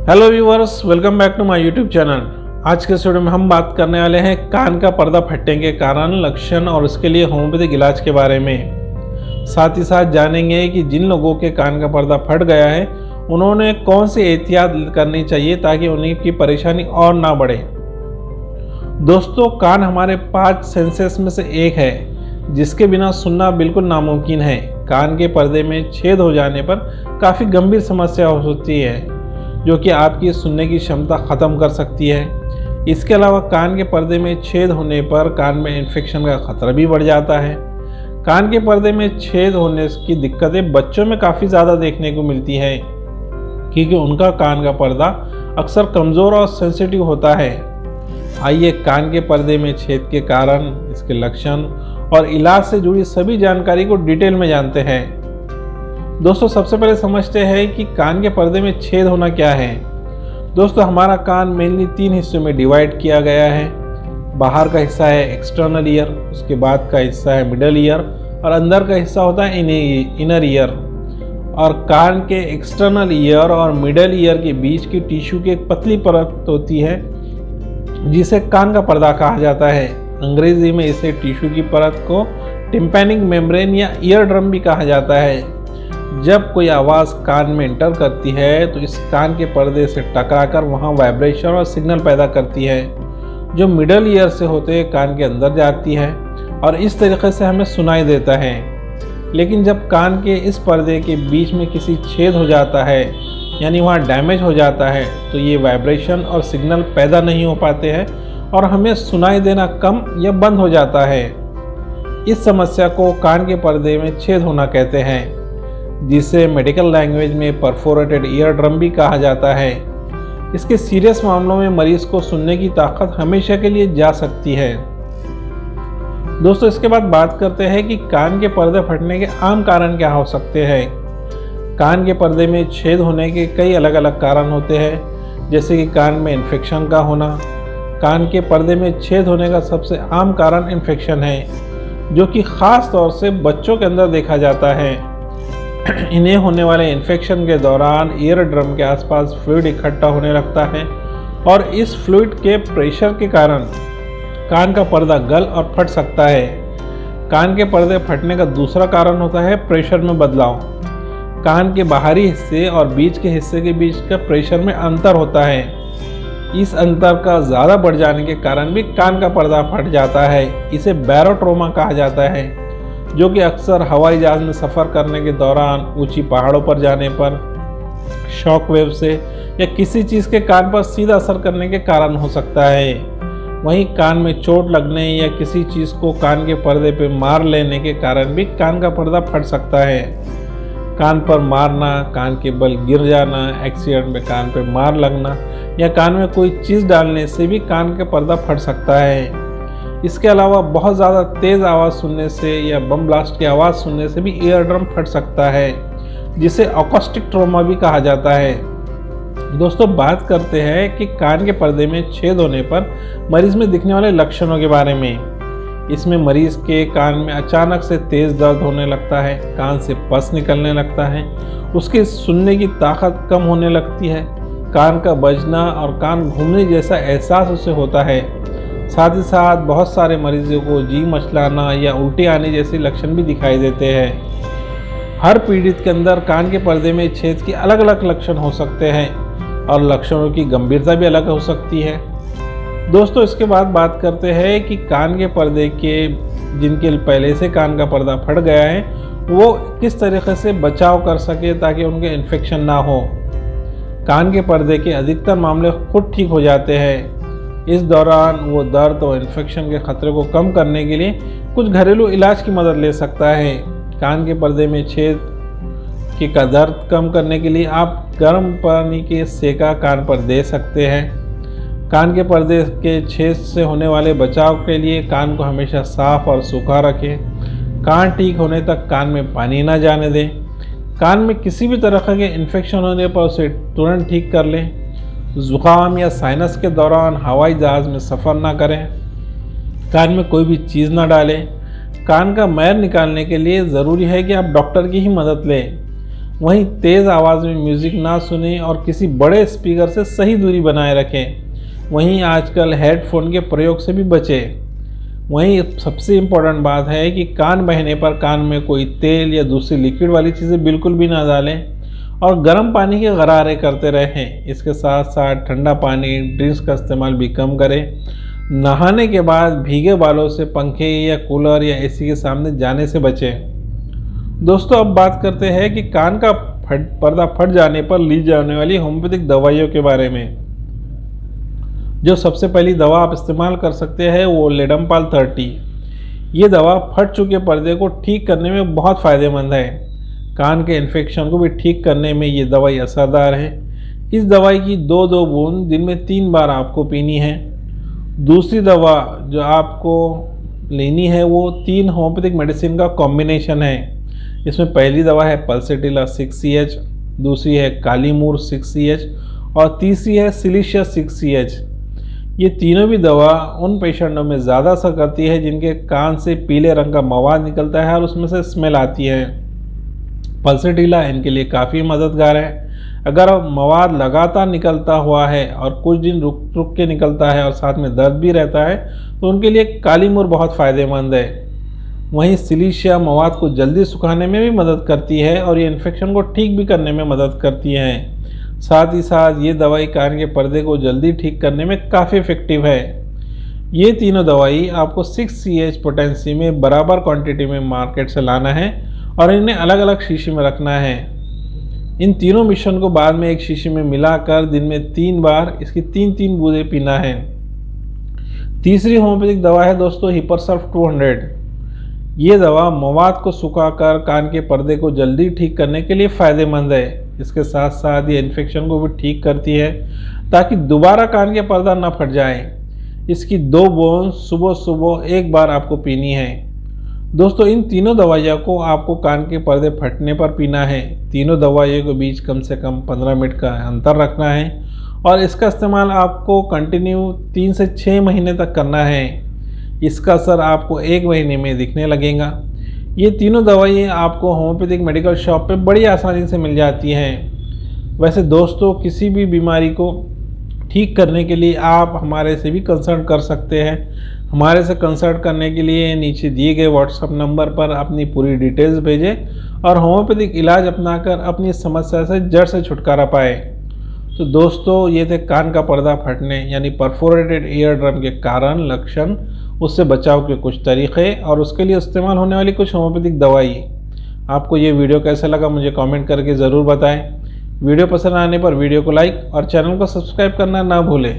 Hello viewers, welcome back to my YouTube channel. आज के video में हम बात करने वाले हैं कान का पर्दा फटने के कारण, लक्षण और इसके लिए होम्योपैथिक इलाज के बारे में। साथ ही साथ जानेंगे कि जिन लोगों के कान का पर्दा फट गया है उन्होंने कौन सी एहतियात करनी चाहिए ताकि उनकी परेशानी और ना बढ़े। दोस्तों, कान हमारे 5 सेंसेस में से एक है जिसके बिना सुनना बिल्कुल नामुमकिन है। कान के पर्दे में छेद हो जाने पर काफ़ी गंभीर समस्या हो सकती है जो कि आपकी सुनने की क्षमता ख़त्म कर सकती है। इसके अलावा कान के पर्दे में छेद होने पर कान में इन्फेक्शन का खतरा भी बढ़ जाता है। कान के पर्दे में छेद होने की दिक्कतें बच्चों में काफ़ी ज़्यादा देखने को मिलती है क्योंकि उनका कान का पर्दा अक्सर कमज़ोर और सेंसिटिव होता है। आइए कान के पर्दे में छेद के कारण, इसके लक्षण और इलाज से जुड़ी सभी जानकारी को डिटेल में जानते हैं। दोस्तों, सबसे पहले समझते हैं कि कान के पर्दे में छेद होना क्या है। दोस्तों, हमारा कान मेनली 3 हिस्सों में डिवाइड किया गया है। बाहर का हिस्सा है एक्सटर्नल ईयर, उसके बाद का हिस्सा है मिडल ईयर और अंदर का हिस्सा होता है इनर ईयर। और कान के एक्सटर्नल ईयर और मिडल ईयर के बीच की टिश्यू की एक पतली परत होती है जिसे कान का पर्दा कहा जाता है। अंग्रेजी में इसे टिश्यू की परत को टिम्पैनिक मेम्ब्रेन या ईयर ड्रम भी कहा जाता है। जब कोई आवाज़ कान में एंटर करती है तो इस कान के पर्दे से टकराकर वहाँ वाइब्रेशन और सिग्नल पैदा करती है जो मिडल ईयर से होते कान के अंदर जाती है और इस तरीके से हमें सुनाई देता है। लेकिन जब कान के इस पर्दे के बीच में किसी छेद हो जाता है यानी वहाँ डैमेज हो जाता है तो ये वाइब्रेशन और सिग्नल पैदा नहीं हो पाते हैं और हमें सुनाई देना कम या बंद हो जाता है। इस समस्या को कान के पर्दे में छेद होना कहते हैं जिसे मेडिकल लैंग्वेज में परफोरेटेड ईयर ड्रम भी कहा जाता है। इसके सीरियस मामलों में मरीज को सुनने की ताकत हमेशा के लिए जा सकती है। दोस्तों, इसके बाद बात करते हैं कि कान के पर्दे फटने के आम कारण क्या हो सकते हैं। कान के पर्दे में छेद होने के कई अलग अलग कारण होते हैं, जैसे कि कान में इन्फेक्शन का होना। कान के पर्दे में छेद होने का सबसे आम कारण इन्फेक्शन है जो कि ख़ास तौर से बच्चों के अंदर देखा जाता है। इन्हें होने वाले इन्फेक्शन के दौरान ईयर ड्रम के आसपास फ्लूइड इकट्ठा होने लगता है और इस फ्लूइड के प्रेशर के कारण कान का पर्दा गल और फट सकता है। कान के पर्दे फटने का दूसरा कारण होता है प्रेशर में बदलाव। कान के बाहरी हिस्से और बीच के हिस्से के बीच का प्रेशर में अंतर होता है। इस अंतर का ज़्यादा बढ़ जाने के कारण भी कान का पर्दा फट जाता है। इसे बैरोट्रोमा कहा जाता है जो कि अक्सर हवाई जहाज़ में सफ़र करने के दौरान, ऊंची पहाड़ों पर जाने पर, शॉक वेव से या किसी चीज़ के कान पर सीधा असर करने के कारण हो सकता है। वहीं कान में चोट लगने या किसी चीज़ को कान के पर्दे पर मार लेने के कारण भी कान का पर्दा फट सकता है। कान पर मारना, कान के बल गिर जाना, एक्सीडेंट में कान पर मार लगना या कान में कोई चीज़ डालने से भी कान का पर्दा फट सकता है। इसके अलावा बहुत ज़्यादा तेज़ आवाज़ सुनने से या बम ब्लास्ट की आवाज़ सुनने से भी ईयर ड्रम फट सकता है जिसे अकॉस्टिक ट्रॉमा भी कहा जाता है। दोस्तों, बात करते हैं कि कान के पर्दे में छेद होने पर मरीज़ में दिखने वाले लक्षणों के बारे में। इसमें मरीज़ के कान में अचानक से तेज़ दर्द होने लगता है, कान से पस निकलने लगता है, उसकी सुनने की ताकत कम होने लगती है, कान का बजना और कान घूमने जैसा एहसास उसे होता है। साथ ही साथ बहुत सारे मरीजों को जी मचलाना या उल्टी आने जैसे लक्षण भी दिखाई देते हैं। हर पीड़ित के अंदर कान के पर्दे में छेद के अलग अलग लक्षण हो सकते हैं और लक्षणों की गंभीरता भी अलग हो सकती है। दोस्तों, इसके बाद बात करते हैं कि कान के पर्दे के जिनके पहले से कान का पर्दा फट गया है वो किस तरीके से बचाव कर सके ताकि उनके इन्फेक्शन ना हो। कान के पर्दे के अधिकतर मामले खुद ठीक हो जाते हैं। इस दौरान वो दर्द और इन्फेक्शन के खतरे को कम करने के लिए कुछ घरेलू इलाज की मदद ले सकता है। कान के पर्दे में छेद का दर्द कम करने के लिए आप गर्म पानी के सेका कान पर दे सकते हैं। कान के पर्दे के छेद से होने वाले बचाव के लिए कान को हमेशा साफ और सूखा रखें। कान ठीक होने तक कान में पानी ना जाने दें। कान में किसी भी तरह के इन्फेक्शन होने पर उसे तुरंत ठीक कर लें। ज़ुकाम या साइनस के दौरान हवाई जहाज़ में सफ़र ना करें। कान में कोई भी चीज़ ना डालें। कान का मैल निकालने के लिए ज़रूरी है कि आप डॉक्टर की ही मदद लें। वहीं तेज़ आवाज़ में म्यूज़िक ना सुनें और किसी बड़े स्पीकर से सही दूरी बनाए रखें। वहीं आजकल हेडफोन के प्रयोग से भी बचें। वहीं सबसे इम्पोर्टेंट बात है कि कान बहने पर कान में कोई तेल या दूसरी लिक्विड वाली चीज़ें बिल्कुल भी ना डालें और गर्म पानी के गरारे करते रहें। इसके साथ साथ ठंडा पानी, ड्रिंक्स का इस्तेमाल भी कम करें। नहाने के बाद भीगे बालों से पंखे या कूलर या एसी के सामने जाने से बचें। दोस्तों, अब बात करते हैं कि कान का पर्दा फट जाने पर ली जाने वाली होम्योपैथिक दवाइयों के बारे में। जो सबसे पहली दवा आप इस्तेमाल कर सकते हैं वो लेडमपाल 30। ये दवा फट चुके पर्दे को ठीक करने में बहुत फ़ायदेमंद है। कान के इन्फेक्शन को भी ठीक करने में ये दवाई असरदार है। इस दवाई की 2-2 बूंद दिन में 3 बार आपको पीनी है। दूसरी दवा जो आपको लेनी है वो 3 होम्योपैथिक मेडिसिन का कॉम्बिनेशन है। इसमें पहली दवा है पल्सेटिला 6CH, दूसरी है कालीमूर 6CH और तीसरी है सिलिशिया 6CH। ये तीनों भी दवा उन पेशेंटों में ज़्यादा असर करती है जिनके कान से पीले रंग का मवाद निकलता है और उसमें से स्मेल आती है। पल्सेटिला इनके लिए काफ़ी मददगार है। अगर मवाद लगातार निकलता हुआ है और कुछ दिन रुक रुक के निकलता है और साथ में दर्द भी रहता है तो उनके लिए कालीमूर बहुत फ़ायदेमंद है। वहीं सिलिशिया मवाद को जल्दी सुखाने में भी मदद करती है और ये इन्फेक्शन को ठीक भी करने में मदद करती है। साथ ही साथ ये दवाई कान के पर्दे को जल्दी ठीक करने में काफ़ी इफ़ेक्टिव है। ये तीनों दवाई आपको 6CH पोटेंसी में बराबर क्वांटिटी में मार्केट से लाना है और इन्हें अलग अलग शीशी में रखना है। इन तीनों मिश्रण को बाद में एक शीशी में मिलाकर दिन में 3 बार इसकी 3-3 बूंदें पीना है। तीसरी होम्योपैथिक दवा है दोस्तों हिपरसल्फ 200। ये दवा मवाद को सुखाकर कान के पर्दे को जल्दी ठीक करने के लिए फ़ायदेमंद है। इसके साथ साथ ये इन्फेक्शन को भी ठीक करती है ताकि दोबारा कान के पर्दा न फट जाए। इसकी 2 बूंद सुबह सुबह 1 बार आपको पीनी है। दोस्तों, इन तीनों दवाइयों को आपको कान के पर्दे फटने पर पीना है। तीनों दवाइयों के बीच कम से कम 15 मिनट का अंतर रखना है और इसका इस्तेमाल आपको कंटिन्यू 3 से 6 महीने तक करना है। इसका असर आपको 1 महीने में दिखने लगेगा। ये तीनों दवाइयाँ आपको होम्योपैथिक मेडिकल शॉप पे बड़ी आसानी से मिल जाती हैं। वैसे दोस्तों, किसी भी बीमारी को ठीक करने के लिए आप हमारे से भी कंसल्ट कर सकते हैं। हमारे से कंसल्ट करने के लिए नीचे दिए गए व्हाट्सएप नंबर पर अपनी पूरी डिटेल्स भेजें और होम्योपैथिक इलाज अपनाकर अपनी समस्या से जड़ से छुटकारा पाए। तो दोस्तों, ये थे कान का पर्दा फटने यानी परफोरेटेड ईयर ड्रम के कारण, लक्षण, उससे बचाव के कुछ तरीक़े और उसके लिए इस्तेमाल होने वाली कुछ होम्योपैथिक दवाई। आपको ये वीडियो कैसा लगा मुझे कमेंट करके ज़रूर बताएं। वीडियो पसंद आने पर वीडियो को लाइक और चैनल को सब्सक्राइब करना ना भूलें।